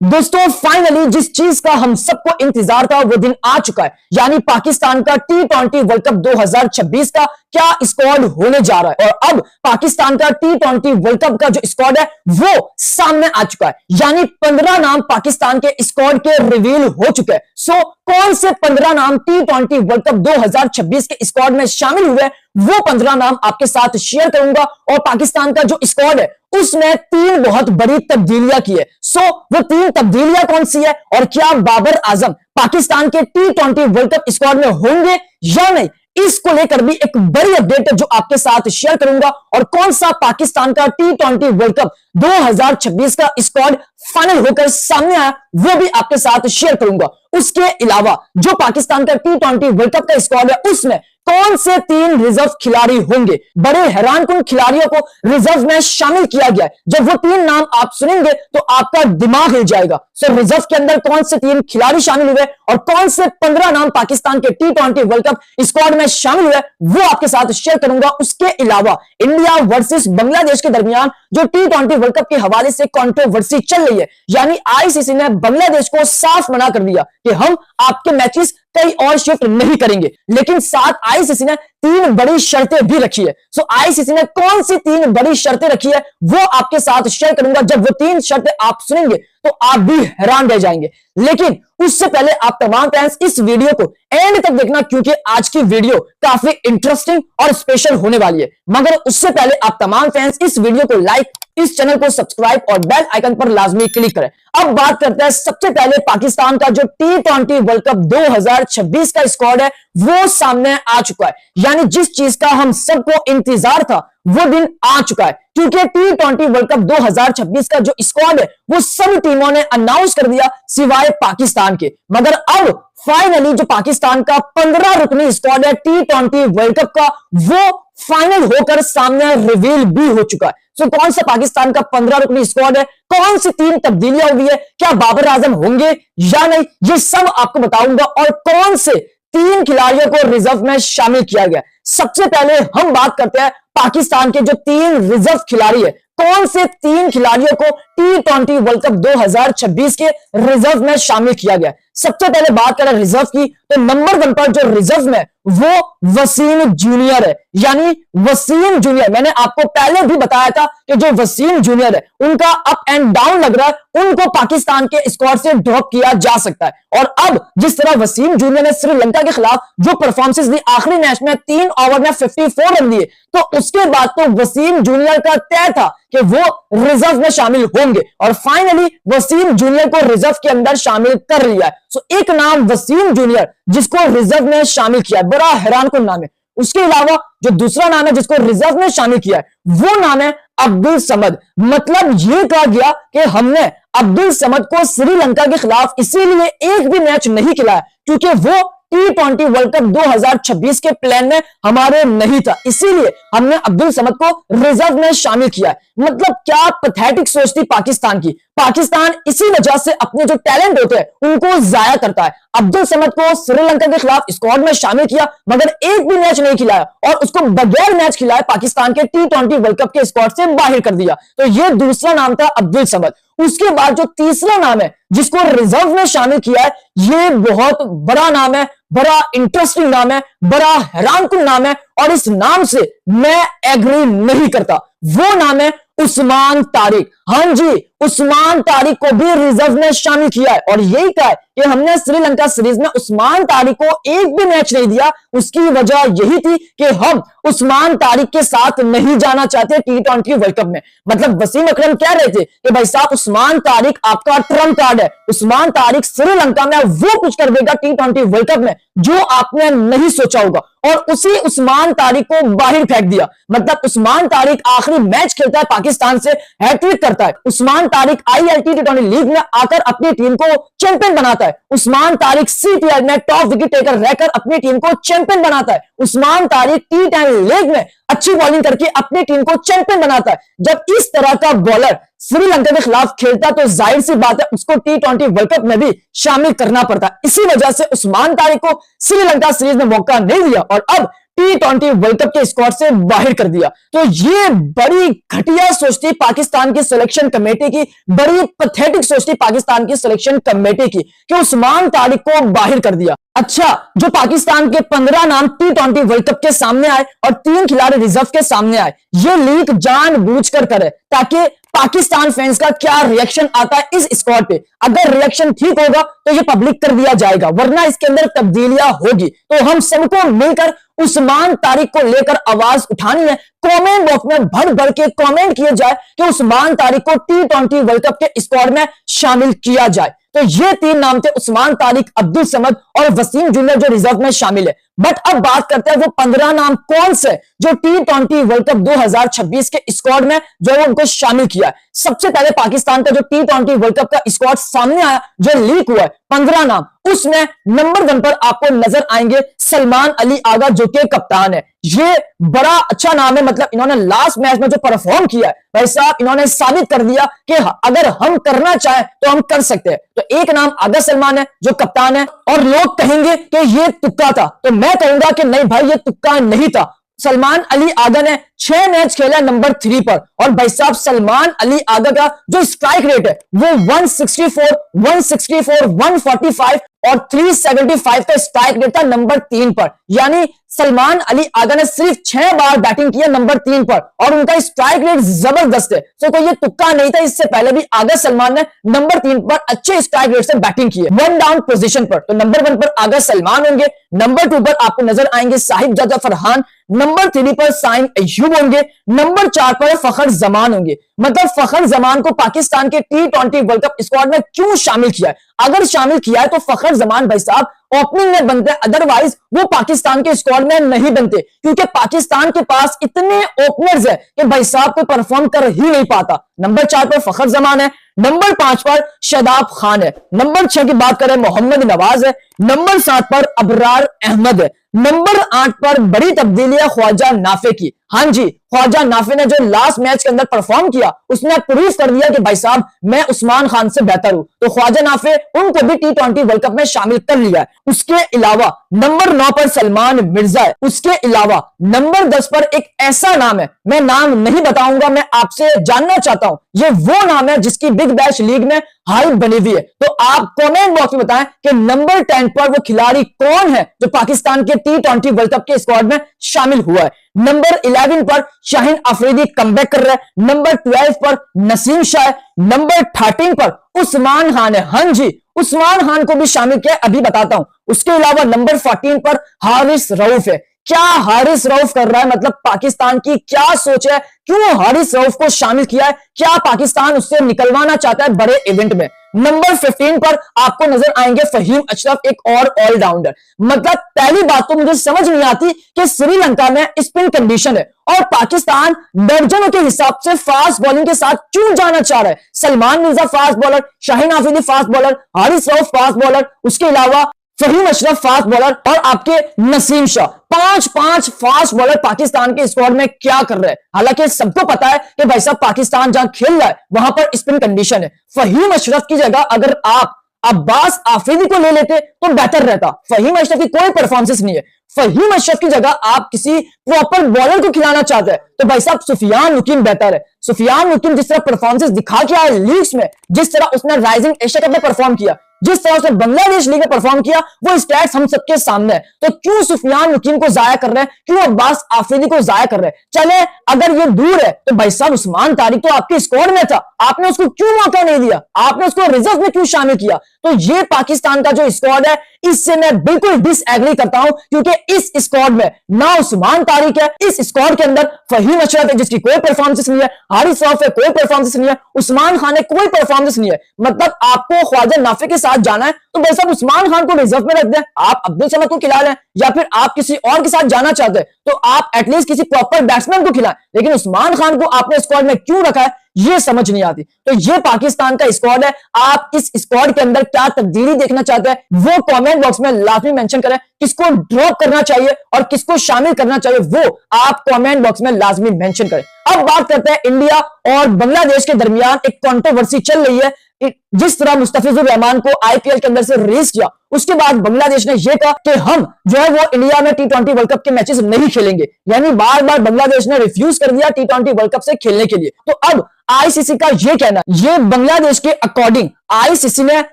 दोस्तों फाइनली जिस चीज का हम सबको इंतजार था वो दिन आ चुका है, यानी पाकिस्तान का T20 वर्ल्ड कप 2026 का क्या स्क्वाड होने जा रहा है। और अब पाकिस्तान का T20 वर्ल्ड कप का जो स्क्वाड है वो सामने आ चुका है, यानी 15 नाम पाकिस्तान के स्क्वाड के रिवील हो चुके हैं। सो कौन से 15 नाम T20 वर्ल्ड कप 2026 के स्क्वाड में शामिल हुए, वो 15 नाम आपके साथ शेयर करूंगा। और पाकिस्तान का जो स्क्वाड है उसने 3 बहुत बड़ी तब्दीलियां की है। सो वो 3 तब्दीलियां कौन सी है और क्या बाबर आजम पाकिस्तान के T20 वर्ल्ड कप स्क्वाड में होंगे या नहीं, इसको लेकर भी एक बड़ी अपडेट है जो आपके साथ शेयर करूंगा। और कौन सा पाकिस्तान का T20 वर्ल्ड कप 2026 का स्क्वाड फाइनल होकर सामने आया वो भी आपके साथ शेयर करूंगा। उसके अलावा जो पाकिस्तान का T20 वर्ल्ड कप का स्क्वाड है उसमें कौन से 3 रिजर्व खिलाड़ी होंगे, बड़े हैरानकुन खिलाड़ियों को रिजर्व में शामिल किया गया है। जब वो 3 नाम आप सुनेंगे तो आपका दिमाग हिल जाएगा। सो रिजर्व के अंदर कौन से 3 खिलाड़ी शामिल हुए और कौन से 15 नाम पाकिस्तान के T20 वर्ल्ड कप स्क्वाड में शामिल हुए वो आपके साथ शेयर करूंगा। उसके अलावा इंडिया वर्सेस बांग्लादेश के दरमियान जो T20 वर्ल्ड कप के हवाले से कंट्रोवर्सी चल रही है, यानी आईसीसी ने बांग्लादेश को साफ मना कर दिया कि हम आपके मैचेस कई और शिफ्ट नहीं करेंगे, लेकिन साथ आईसीसी ने 3 बड़ी शर्तें भी रखी है। सो आईसीसी ने कौन सी 3 बड़ी शर्तें रखी है वो आपके साथ शेयर करूंगा। जब वो 3 शर्तें आप सुनेंगे तो आप भी हैरान रह जाएंगे। लेकिन उससे पहले आप तमाम फैंस इस वीडियो को एंड तक देखना, क्योंकि आज की वीडियो काफी इंटरेस्टिंग और स्पेशल होने वाली है। मगर उससे पहले आप तमाम फैंस इस वीडियो को लाइक, इस चैनल को सब्सक्राइब और बेल आइकन पर लाजमी क्लिक करें। अब बात करते हैं सबसे पहले पाकिस्तान का जो T20 वर्ल्ड कप 2026 का स्क्वाड है वो सामने आ चुका है, यानी जिस चीज का हम सबको इंतजार था वो दिन आ चुका है। क्योंकि T20 वर्ल्ड कप 2026 का जो स्क्वाड है वो सब टीमों ने अनाउंस कर दिया सिवाय पाकिस्तान के। मगर अब फाइनली जो पाकिस्तान का 15 रुकनी स्क्वाड है T20 वर्ल्ड कप का वो फाइनल होकर सामने रिवील भी हो चुका है। सो कौन सा पाकिस्तान का 15 रुकनी स्क्वाड है, कौन सी 3 तब्दीलियां हुई है, क्या बाबर आजम होंगे या नहीं, ये सब आपको बताऊंगा। और कौन से 3 खिलाड़ियों को रिजर्व में शामिल किया गया। सबसे पहले हम बात करते हैं पाकिस्तान के जो 3 रिजर्व खिलाड़ी है, कौन से 3 खिलाड़ियों को T20 वर्ल्ड कप 2026 के रिजर्व में शामिल किया गया। सबसे पहले बात करें रिजर्व की तो नंबर 1 पर जो रिजर्व में वो वसीम जूनियर है, यानी वसीम जूनियर। मैंने आपको पहले भी बताया था कि जो वसीम जूनियर है उनका अप एंड डाउन लग रहा है, उनको पाकिस्तान के स्क्वाड से ड्रॉप किया जा सकता है। और अब जिस तरह वसीम जूनियर ने श्रीलंका के खिलाफ जो परफॉर्मेंस दी, आखिरी मैच में 3 ओवर में 54 रन दिए, तो उसके बाद तो वसीम जूनियर का तय था कि वो रिजर्व में शामिल होंगे और फाइनली वसीम जूनियर को रिजर्व के अंदर शामिल कर लिया है। सो एक नाम वसीम जूनियर जिसको रिजर्व में शामिल किया है, बड़ा हैरानकुन नाम है। उसके अलावा जो दूसरा नाम है जिसको रिजर्व में शामिल किया है वो नाम है अब्दुल समद। मतलब ये कहा गया कि हमने अब्दुल समद को श्रीलंका के खिलाफ इसीलिए एक भी मैच नहीं खिलाया क्योंकि वो T20 वर्ल्ड कप 2026 के प्लान में हमारे नहीं था, इसीलिए हमने अब्दुल समद को रिजर्व में शामिल किया है। मतलब क्या पैथेटिक सोच थी पाकिस्तान की। पाकिस्तान इसी वजह से अपने जो टैलेंट होते हैं उनको जाया करता है। अब्दुल समद को श्रीलंका के खिलाफ स्क्वाड में शामिल किया मगर एक भी मैच नहीं खिलाया और उसको बगैर मैच खिलाए पाकिस्तान के T20 वर्ल्ड कप के स्क्वाड से बाहर कर दिया। तो ये दूसरा नाम था अब्दुल समद। उसके बाद जो तीसरा नाम है जिसको रिजर्व में शामिल किया है ये बहुत बड़ा नाम है, बड़ा इंटरेस्टिंग नाम है, बड़ा हैरानकुन नाम है और इस नाम से मैं एग्री नहीं करता। वो नाम है उस्मान तारिक। हाँ जी, उस्मान तारिक को भी रिजर्व में शामिल किया है और यही कहा है कि हमने श्रीलंका सीरीज में उस्मान तारिक को एक भी मैच नहीं दिया। उसकी वजह यही थी कि हम उस्मान तारिक के साथ नहीं जाना चाहते T20 वर्ल्ड कप में। मतलब वसीम अकरम कह रहे थे कि भाई साहब उस्मान तारिक आपका ट्रम्प कार्ड है, उस्मान तारिक श्रीलंका में वो कुछ कर देगा T20 वर्ल्ड कप में जो आपने नहीं सोचा होगा और उसी उस्मान तारिक को बाहर फेंक दिया। मतलब उस्मान तारिक आखिरी मैच खेलता है पाकिस्तान से, हैट्रिक करता है। Usman Tariq ILT T20 league में आकर अपनी टीम को चैंपियन बनाता है। उस्मान तारिक CPL में टॉप विकेट टेकर रहकर अपनी टीम को चैंपियन बनाता है। उस्मान तारिक T10 लीग में अच्छी बॉलिंग करके अपनी टीम को चैंपियन बनाता है। जब इस तरह का बॉलर श्रीलंका के खिलाफ खेलता तो जाहिर सी बात है उसको T20 वर्ल्ड कप में भी शामिल करना पड़ता। इसी वजह से उस्मान तारिक को श्रीलंका सीरीज में मौका नहीं दिया और अब T20 वर्ल्ड कप के स्क्वाड से बाहर कर दिया। तो ये बड़ी घटिया सोच थी पाकिस्तान की सिलेक्शन कमेटी की, बड़ी पैथेटिक सोच थी पाकिस्तान की सिलेक्शन कमेटी की कि उस्मान तारिक को बाहर कर दिया। अच्छा, जो पाकिस्तान के 15 नाम T20 वर्ल्ड कप के सामने आए और 3 खिलाड़ी रिजर्व के सामने आए, ये लीक जानबूझकर करे ताकि पाकिस्तान फैंस का क्या रिएक्शन आता है इस स्क्वाड पे। अगर रिएक्शन ठीक होगा तो ये पब्लिक कर दिया जाएगा, वरना इसके अंदर तब्दीलियां होगी। तो हम सबको मिलकर उस्मान तारिक को लेकर आवाज उठानी है। कमेंट बॉक्स में भर भर के कमेंट किए जाए कि उस्मान तारिक को T20 वर्ल्ड कप के स्क्वाड में शामिल किया जाए। तो ये 3 नाम थे, उस्मान तारिक, अब्दुल समद और वसीम जूनियर, जो रिजर्व में शामिल है। बट अब बात करते हैं वो 15 नाम कौन से जो T20 वर्ल्ड कप 2026 के स्क्वाड में जो है उनको शामिल किया है। सबसे पहले पाकिस्तान का जो T20 वर्ल्ड कप का स्क्वाड सामने आया, जो लीक हुआ है, 15 नाम, उसमें नंबर 1 पर आपको नजर आएंगे सलमान अली आगा, जो कि कप्तान है। ये बड़ा अच्छा नाम है, मतलब इन्होंने लास्ट मैच में जो परफॉर्म किया है भाई साहब, इन्होंने साबित कर दिया कि अगर हम करना चाहें तो हम कर सकते हैं। तो एक नाम आगा सलमान है जो कप्तान है, और लोग कहेंगे कि ये तुक्का था, तो मैं कहूंगा कि नहीं भाई, ये तुक्का नहीं था। सलमान अली आगा ने 6 मैच खेला नंबर 3 पर, और भाई साहब सलमान अली आगा का जो स्ट्राइक रेट है वो 164, 145 और 375 का स्ट्राइक रेट था नंबर 3 पर। यानी सलमान अली आगा ने सिर्फ 6 बार बैटिंग की है नंबर 3 पर, और उनका स्ट्राइक रेट जबरदस्त है। तो कोई ये तुक्का नहीं था, इससे पहले भी आगा सलमान ने नंबर 3 पर अच्छे स्ट्राइक रेट से बैटिंग की है 1 डाउन पोजीशन पर। तो नंबर 1 पर आगा सलमान होंगे, नंबर 2 पर आपको नजर आएंगे साहिब जादा फरहान, नंबर 3 पर साइम अय्यूब होंगे, नंबर 4 पर फखर जमान होंगे। मतलब फखर जमान को पाकिस्तान के T20 वर्ल्ड कप स्क्वाड में क्यों शामिल किया है? अगर शामिल किया है तो फखर जमान भाई साहब ओपनिंग में बनते हैं, अदरवाइज वो पाकिस्तान के स्क्वाड में नहीं बनते, क्योंकि पाकिस्तान के पास इतने ओपनर्स है कि भाई साहब कोई परफॉर्म कर ही नहीं पाता। नंबर 4 पर फखर जमान है, नंबर 5 पर शादाब खान है, नंबर 6 की बात करें मोहम्मद नवाज है, नंबर 7 पर अबरार अहमद है, नंबर 8 पर बड़ी तब्दीली है ख्वाजा नाफे की। हाँ जी, ख्वाजा नाफे ने जो लास्ट मैच के अंदर परफॉर्म किया, उसने प्रूव कर दिया कि भाई साहब मैं उस्मान खान से बेहतर हूं। तो ख्वाजा नाफे, उनको भी T20 वर्ल्ड कप में शामिल कर लिया है। उसके अलावा नंबर 9 पर सलमान मिर्जा है। उसके अलावा नंबर 10 पर एक ऐसा नाम है, मैं नाम नहीं बताऊंगा, मैं आपसे जानना चाहता हूं, ये वो नाम है जिसकी बिग बैश लीग में हाइप बनी हुई है। तो आप कमेंट बॉक्स में बताएं कि नंबर 10 पर वो खिलाड़ी कौन है जो पाकिस्तान के T20 वर्ल्ड कप के स्क्वाड में शामिल हुआ है। नंबर 11 पर शाहीन अफरीदी कमबैक कर रहा है, नंबर 12 पर नसीम शाह, नंबर 13 पर उस्मान खान है। हाँ जी, उस्मान खान को भी शामिल किया, अभी बताता हूं। उसके अलावा नंबर 14 पर हारिस रऊफ है। क्या हारिस रऊफ कर रहा है, मतलब पाकिस्तान की क्या सोच है, क्यों हारिस रऊफ को शामिल किया है, क्या पाकिस्तान उससे निकलवाना चाहता है बड़े इवेंट में। नंबर 15 पर आपको नजर आएंगे फहीम अशरफ, एक और ऑलराउंडर। मतलब पहली बात तो मुझे समझ नहीं आती कि श्रीलंका में स्पिन कंडीशन है और पाकिस्तान दर्जनों के हिसाब से फास्ट बॉलिंग के साथ क्यों जाना चाह रहा है। Salman Mirza fast bowler, Shaheen Afridi fast bowler, Haris Rauf fast bowler, उसके अलावा फहीम अशरफ फास्ट बॉलर और आपके नसीम शाह, 5 फास्ट बॉलर पाकिस्तान के स्क्वाड में क्या कर रहे हैं। हालांकि सबको पता है कि भाई साहब पाकिस्तान जहां खेल रहा है वहां पर स्पिन कंडीशन है। फहीम अशरफ की जगह अगर आप अब्बास आफरीदी को ले लेते तो बेहतर रहता। फहीम अशरफ की कोई परफॉर्मेंस नहीं है। फहीम अशरफ की जगह आप किसी प्रॉपर बॉलर को खिलाना चाहते हैं तो भाई साहब सुफियान नकीम बेहतर है। सुफियान नकीम जिस तरह परफॉर्मेंस दिखा के आया लीग्स में, जिस तरह उसने राइजिंग एशिया कप में परफॉर्म किया, जिस तरह उसने बांग्लादेश लीग में परफॉर्म किया, वो स्टैट्स हम सबके सामने है। तो क्यों सुफियान नकीम को जाया कर रहे हैं, क्यों अब्बास आफरीदी को जाया कर रहे हैं। चले अगर ये दूर है तो भाई साहब उस्मान तारिक तो आपके स्क्वाड में था, आपने उसको क्यों मौका नहीं दिया, आपने उसको रिजर्व में क्यों शामिल किया। तो ये पाकिस्तान का जो स्क्वाड है इससे मैं बिल्कुल डिसएग्री करता हूं, क्योंकि इस स्क्वाड में ना उस्मान तारिक है, इस स्क्वाड के अंदर फहीम अशरफ है जिसकी कोई परफॉर्मेंस नहीं है, हारिस रऊफ है कोई परफॉर्मेंस नहीं है, उस्मान खान है कोई परफॉर्मेंस नहीं है। मतलब आपको ख्वाजा नाफे के साथ जाना है तो भाई साहब उस्मान खान को रिजर्व में रख दें, आप अब्दुल समद को खिला लें, या फिर आप किसी और के साथ जाना चाहते हैं तो आप एटलीस्ट किसी प्रॉपर बैट्समैन को खिलाएं। लेकिन उस्मान खान को आपने स्क्वाड में क्यों रखा है ये समझ नहीं आती। तो ये पाकिस्तान का स्क्वाड है। आप इस स्क्वाड के अंदर क्या तब्दीली देखना चाहते हैं वो कमेंट बॉक्स में लाजमी मेंशन करें। किसको ड्रॉप करना चाहिए और किसको शामिल करना चाहिए वो आप कमेंट बॉक्स में लाजमी मेंशन करें। अब बात करते हैं इंडिया और बांग्लादेश के दरमियान एक कंट्रोवर्सी चल रही है जिस तरह मुस्तफिजुर रहमान को आईपीएल के अंदर से रिलीज किया, उसके बाद बांग्लादेश ने यह कहा कि हम जो है वो इंडिया में टी20 वर्ल्ड कप के मैचेस नहीं खेलेंगे। यानी बार बार बांग्लादेश ने रिफ्यूज कर दिया टी20 वर्ल्ड कप से खेलने के लिए। तो अब आईसीसी का यह कहना, ये बांग्लादेश के अकॉर्डिंग आईसीसी ने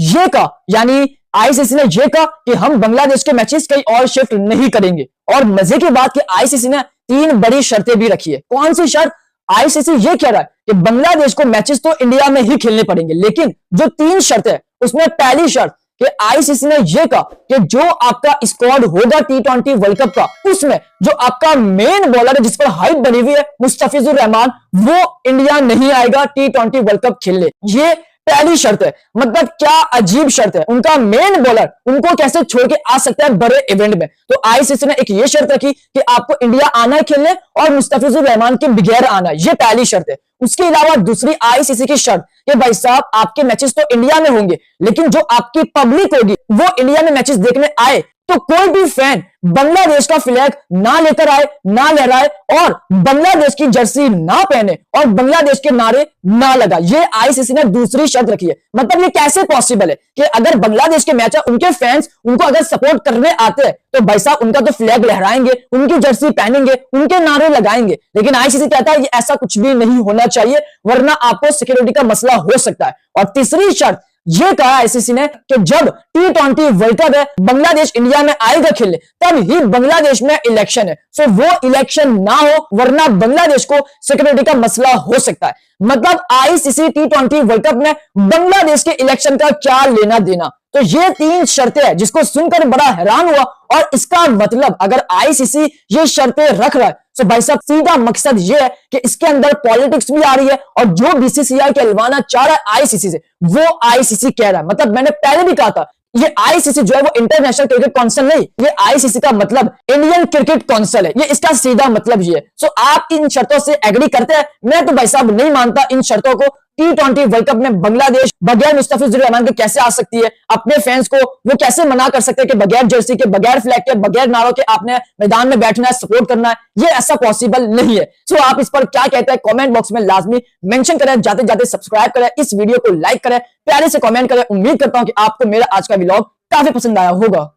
यह कहा, यानी आईसीसी ने यह कहा कि हम बांग्लादेश के मैचेस कहीं और शिफ्ट नहीं करेंगे। और मजे की बात कि आईसीसी ने 3 बड़ी शर्तें भी रखी है। कौन सी शर्त? आईसीसी ये कह रहा है कि बांग्लादेश को मैचेस तो इंडिया में ही खेलने पड़ेंगे, लेकिन जो 3 शर्तें है उसमें पहली शर्त कि आईसीसी ने यह कहा कि जो आपका स्क्वाड होगा टी20 वर्ल्ड कप का, उसमें जो आपका मेन बॉलर है जिस पर हाइप बनी हुई है मुस्तफिजुर रहमान, वो इंडिया नहीं आएगा टी20 वर्ल्ड कप खेलने। ये पहली शर्त है। मतलब क्या अजीब शर्त है। उनका मेन बॉलर उनको कैसे छोड़ के आ सकता है बड़े इवेंट में। तो आईसीसी ने एक ये शर्त रखी कि आपको इंडिया आना है खेलने और मुस्तफिजुर रहमान के बगैर आना है, ये पहली शर्त है। उसके अलावा दूसरी आईसीसी की शर्त कि भाई साहब आपके मैचेस तो इंडिया में होंगे, लेकिन जो आपकी पब्लिक होगी वो इंडिया में मैचेस देखने आए तो कोई भी फैन बांग्लादेश का फ्लैग ना लेकर आए, ना लहराए और बांग्लादेश की जर्सी ना पहने और बांग्लादेश के नारे ना लगा। ये आईसीसी ने दूसरी शर्त रखी है। मतलब ये कैसे पॉसिबल है कि अगर बांग्लादेश के मैच है, उनके फैंस उनको अगर सपोर्ट करने आते हैं तो भाई साहब उनका तो फ्लैग लहराएंगे, उनकी जर्सी पहनेंगे, उनके नारे लगाएंगे। लेकिन आईसीसी कहता है ऐसा कुछ भी नहीं होना चाहिए, वरना आपको सिक्योरिटी का मसला हो सकता है। और तीसरी शर्त ये कहा आईसीसी ने कि जब टी20 वर्ल्ड कप है, बांग्लादेश इंडिया में आएगा खेलने, तब ही बांग्लादेश में इलेक्शन है। सो वो इलेक्शन ना हो, वरना बांग्लादेश को सिक्योरिटी का मसला हो सकता है। मतलब आईसीसी टी20 वर्ल्ड कप में बांग्लादेश के इलेक्शन का क्या लेना देना। तो ये 3 शर्तें हैं जिसको सुनकर बड़ा हैरान हुआ। और इसका मतलब अगर आईसीसी ये शर्तें रख रहा है तो भाई साहब सीधा मकसद ये है कि इसके अंदर पॉलिटिक्स भी आ रही है और जो बीसीसीआई कहलवाना चाह रहा है आईसीसी से, वो आईसीसी कह रहा है। मतलब मैंने पहले भी कहा था ये आईसीसी जो है वो इंटरनेशनल क्रिकेट काउंसिल नहीं, ये आईसीसी का मतलब इंडियन क्रिकेट काउंसिल है। ये इसका सीधा मतलब ये है। सो आप इन शर्तों से एग्री करते हैं? मैं तो भाई साहब नहीं मानता इन शर्तों को। टी20 वर्ल्ड कप में बांग्लादेश बगैर मुस्तफिजुर रहमान के कैसे आ सकती है? अपने फैंस को वो कैसे मना कर सकते हैं कि बगैर जर्सी के, बगैर फ्लैग के, बगैर नारों के आपने मैदान में बैठना है, सपोर्ट करना है? ये ऐसा पॉसिबल नहीं है। सो आप इस पर क्या कहते हैं कमेंट बॉक्स में लाजमी मेंशन करें। जाते जाते सब्सक्राइब करें, इस वीडियो को लाइक करें, प्यारे से कमेंट करें। उम्मीद करता हूं कि आपको मेरा आज का व्लॉग काफी पसंद आया होगा।